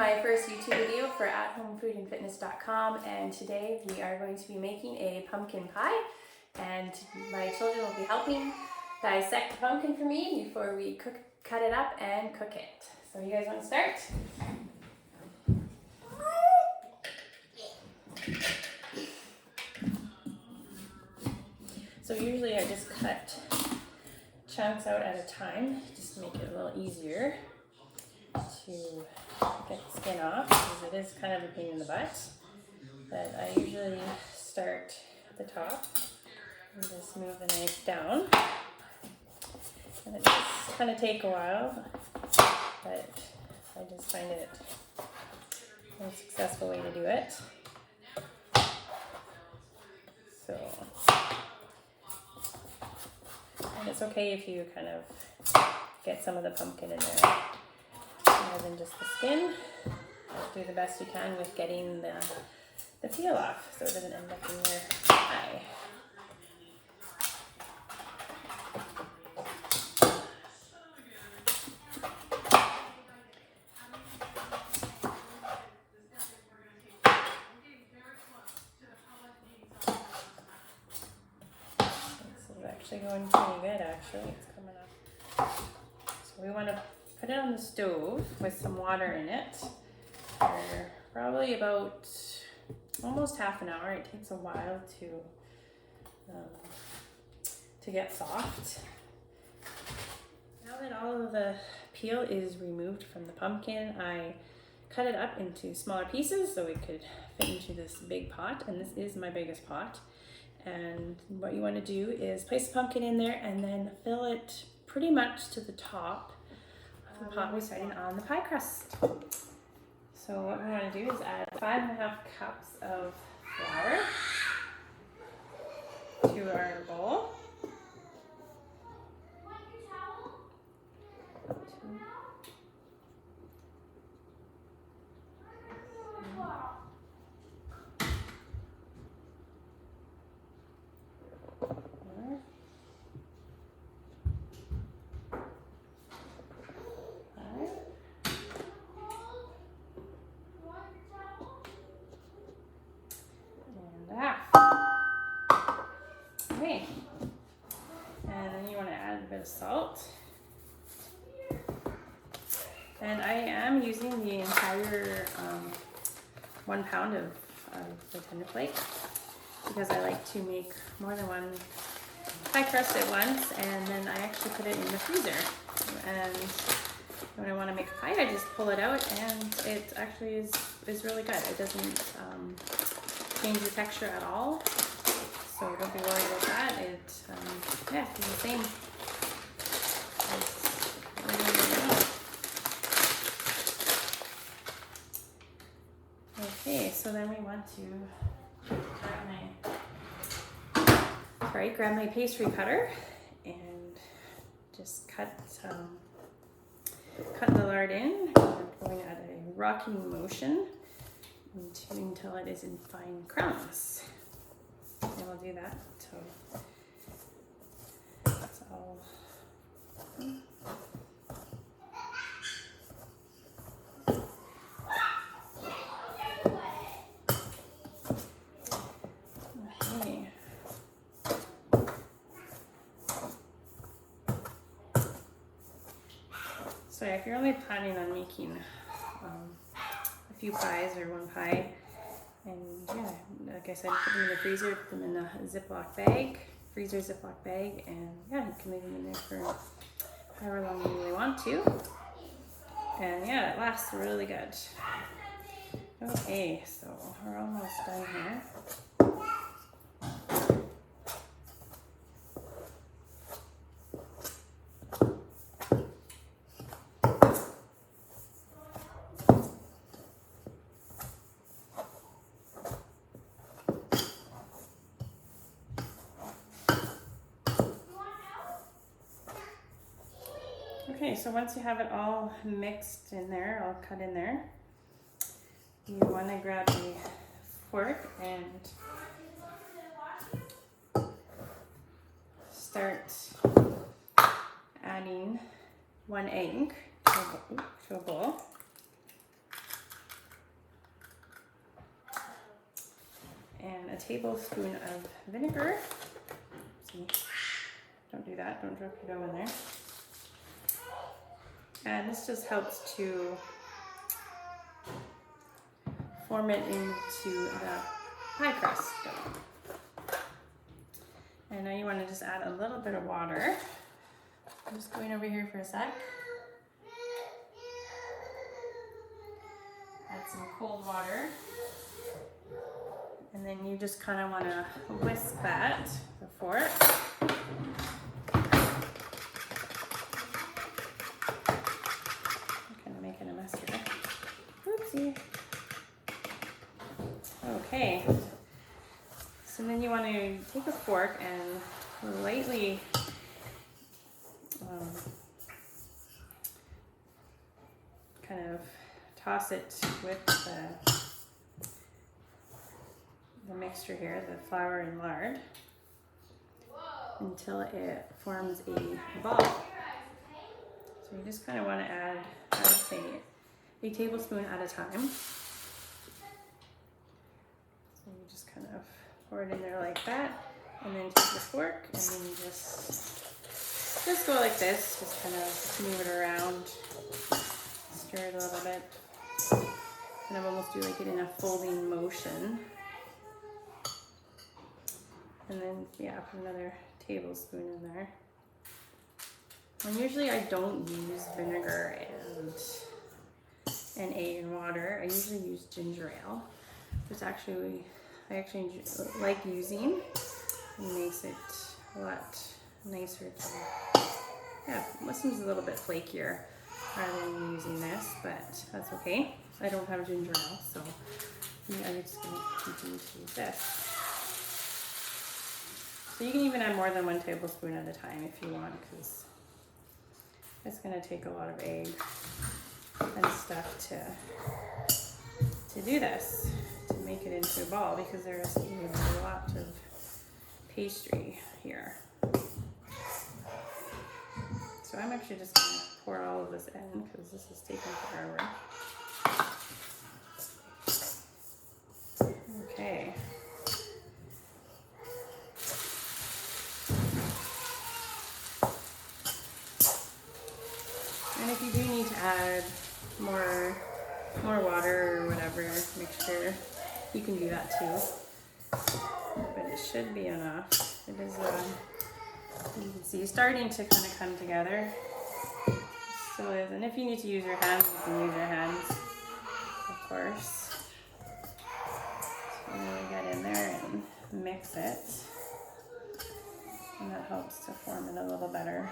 my first YouTube video for athomefoodandfitness.com, and today we are going to be making a pumpkin pie, and my children will be helping dissect the pumpkin for me before we cut it up and cook it. So you guys want to start? So usually I just cut chunks out at a time just to make it a little easier to get the skin off, because it is kind of a pain in the butt. But I usually start at the top and just move the knife down. And it does kind of take a while, but I just find it a successful way to do it. So, and it's okay if you kind of get some of the pumpkin in there rather than just the skin. Do the best you can with getting the peel off so it doesn't end up in your eye. This is actually going pretty good, actually. It's coming up. So we want to put it on the stove with some water in it for probably about almost half an hour. It takes a while to get soft. Now that all of the peel is removed from the pumpkin, I cut it up into smaller pieces so it could fit into this big pot, and this is my biggest pot. And what you want to do is place the pumpkin in there and then fill it pretty much to the top of the pot we're setting on the pie crust. So what we want to do is add 5.5 cups of flour to our bowl. Okay, and then you want to add a bit of salt. And I am using the entire 1 pound of the tender flake, because I like to make more than one pie crust at once, and then I actually put it in the freezer. And when I want to make a pie, I just pull it out, and it actually is really good. It doesn't change the texture at all. So don't be worried about that. It's the same. Okay, so then we want to grab my pastry cutter and just cut the lard in. I'm going at a rocking motion until it is in fine crumbs. And we'll do that until it's all okay. So if you're only planning on making a few pies or one pie, and yeah, like I said, put them in the freezer, put them in a freezer Ziploc bag, and yeah, you can leave them in there for however long you really want to. And yeah, it lasts really good. Okay, so we're almost done here. Okay, so once you have it all mixed in there, all cut in there, you want to grab a fork and start adding 1 egg to a bowl. and a tablespoon of vinegar. See, don't do that, don't drop your dough in there. And this just helps to form it into the pie crust dough. And now you want to just add a little bit of water. I'm just going over here for a sec. Add some cold water. And then you just kind of want to whisk that with a fork. I'm kind of making a mess here. Oopsie. Okay. So then you want to take a fork and lightly kind of toss it with the mixture here, the flour and lard, until it forms a ball. So you just kind of want to add, I would say, a tablespoon at a time. So you just kind of pour it in there like that, and then take the fork and then you just go like this, just kind of move it around, stir it a little bit, kind of almost do like it in a folding motion. And then, yeah, put another tablespoon in there. And usually I don't use vinegar and egg and water. I usually use ginger ale, which I actually like using. It makes it a lot nicer to, yeah, it seems a little bit flakier rather than using this, but that's okay. I don't have ginger ale, so I'm just gonna continue to use this. So you can even add more than 1 tablespoon at a time if you want, because it's going to take a lot of egg and stuff to do this, to make it into a ball, because there's a lot of pastry here. So I'm actually just going to pour all of this in because this is taking forever. Okay. And if you do need to add more water or whatever mixture, you can do that too. But it should be enough. It is, you can see, starting to kind of come together. It still is. And if you need to use your hands, you can use your hands, of course. So really get in there and mix it. And that helps to form it a little better.